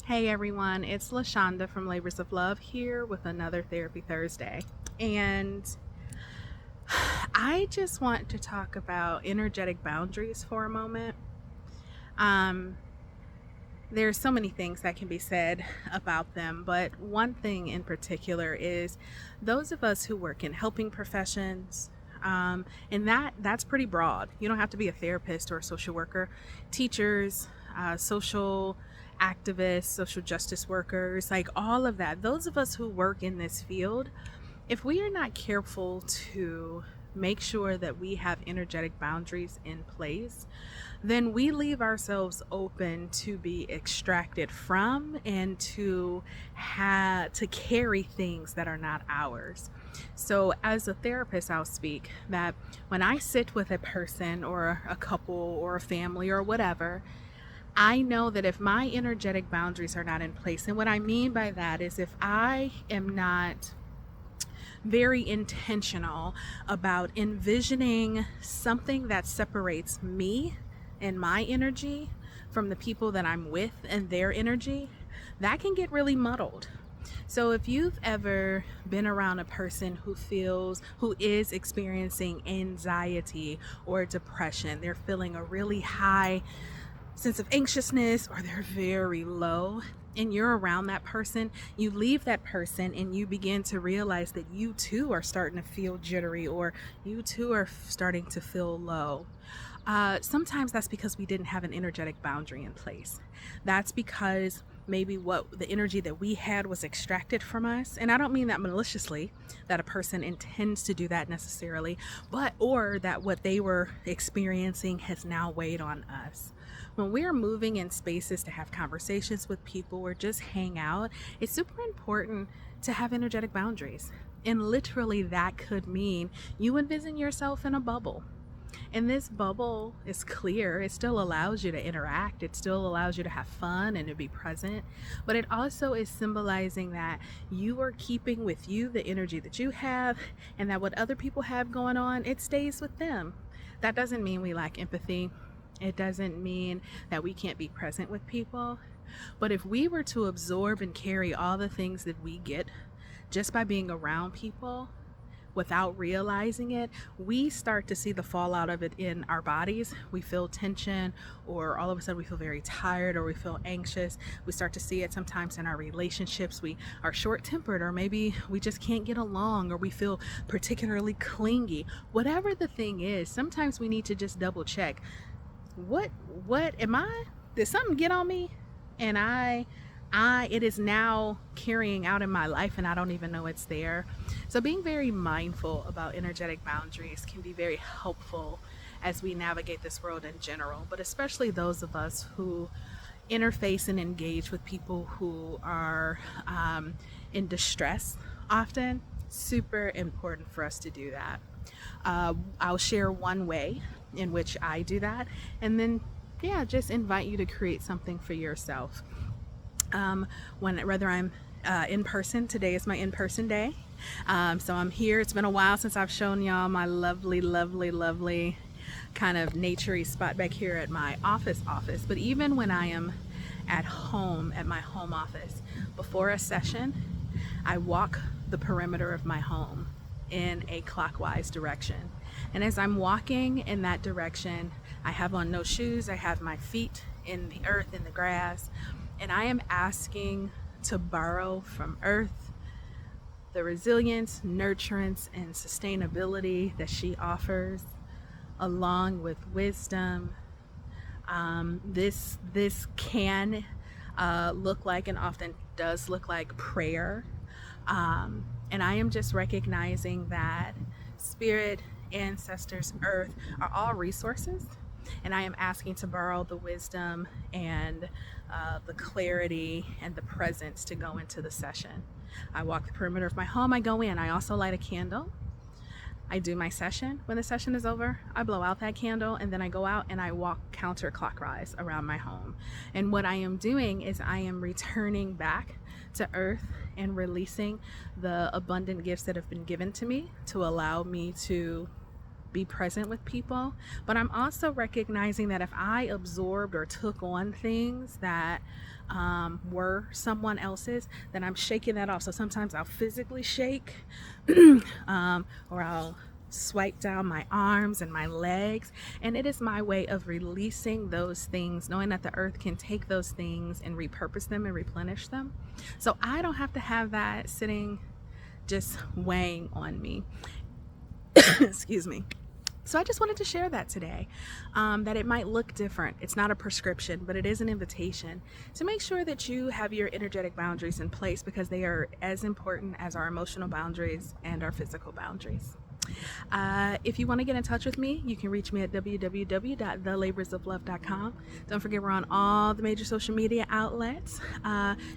Hey everyone, it's LaShonda from Labors of Love here with another Therapy Thursday. And I just want to talk about energetic boundaries for a moment. There's so many things that can be said about them, but one thing in particular is those of us who work in helping professions, and that's pretty broad. You don't have to be a therapist or a social worker. Teachers, social activists, social justice workers, like all of that. Those of us who work in this field, if we are not careful to make sure that we have energetic boundaries in place, then we leave ourselves open to be extracted from and to carry things that are not ours. So as a therapist, I'll speak that when I sit with a person or a couple or a family or whatever, I know that if my energetic boundaries are not in place, and what I mean by that is if I am not very intentional about envisioning something that separates me and my energy from the people that I'm with and their energy, that can get really muddled. So if you've ever been around a person who is experiencing anxiety or depression, they're feeling a really high sense of anxiousness or they're very low, and you're around that person, you leave that person and you begin to realize that you too are starting to feel jittery or you too are starting to feel low. Sometimes that's because we didn't have an energetic boundary in place. That's because maybe what the energy that we had was extracted from us. And I don't mean that maliciously, that a person intends to do that necessarily, or that what they were experiencing has now weighed on us. When we're moving in spaces to have conversations with people or just hang out, it's super important to have energetic boundaries. And literally that could mean you envision yourself in a bubble. And this bubble is clear. It still allows you to interact. It still allows you to have fun and to be present. But it also is symbolizing that you are keeping with you the energy that you have, and that what other people have going on, it stays with them. That doesn't mean we lack empathy. It doesn't mean that we can't be present with people. But if we were to absorb and carry all the things that we get just by being around people, without realizing it, we start to see the fallout of it in our bodies. We feel tension, or all of a sudden we feel very tired, or we feel anxious. We start to see it sometimes in our relationships. We are short-tempered, or maybe we just can't get along, or we feel particularly clingy. Whatever the thing is, sometimes we need to just double check. What am I? Did something get on me? And it is now carrying out in my life and I don't even know it's there. So being very mindful about energetic boundaries can be very helpful as we navigate this world in general, but especially those of us who interface and engage with people who are in distress often. Super important for us to do that. I'll share one way in which I do that, and then just invite you to create something for yourself. Whether I'm in person, today is my in-person day. So I'm here. It's been a while since I've shown y'all my lovely, lovely, lovely kind of naturey spot back here at my office. But even when I am at home, at my home office, before a session, I walk the perimeter of my home in a clockwise direction. And as I'm walking in that direction, I have on no shoes. I have my feet in the earth, in the grass, and I am asking to borrow from earth the resilience, nurturance, and sustainability that she offers, along with wisdom. This can look like, and often does look like, prayer. And I am just recognizing that spirit, ancestors, earth are all resources. And I am asking to borrow the wisdom and the clarity and the presence to go into the session. I walk the perimeter of my home, I go in. I also light a candle. I do my session. When the session is over, I blow out that candle, and then I go out and I walk counterclockwise around my home. And what I am doing is I am returning back to earth and releasing the abundant gifts that have been given to me to allow me to be present with people, but I'm also recognizing that if I absorbed or took on things that were someone else's, then I'm shaking that off. So sometimes I'll physically shake or I'll swipe down my arms and my legs, and it is my way of releasing those things, knowing that the earth can take those things and repurpose them and replenish them, so I don't have to have that sitting just weighing on me. Excuse me. So I just wanted to share that today, that it might look different. It's not a prescription, but it is an invitation to make sure that you have your energetic boundaries in place, because they are as important as our emotional boundaries and our physical boundaries. If you want to get in touch with me, you can reach me at www.thelaborsoflove.com. Don't forget, we're on all the major social media outlets.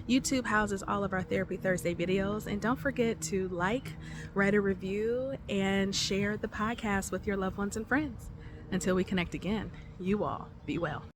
YouTube houses all of our Therapy Thursday videos. And don't forget to like, write a review, and share the podcast with your loved ones and friends. Until we connect again, you all be well.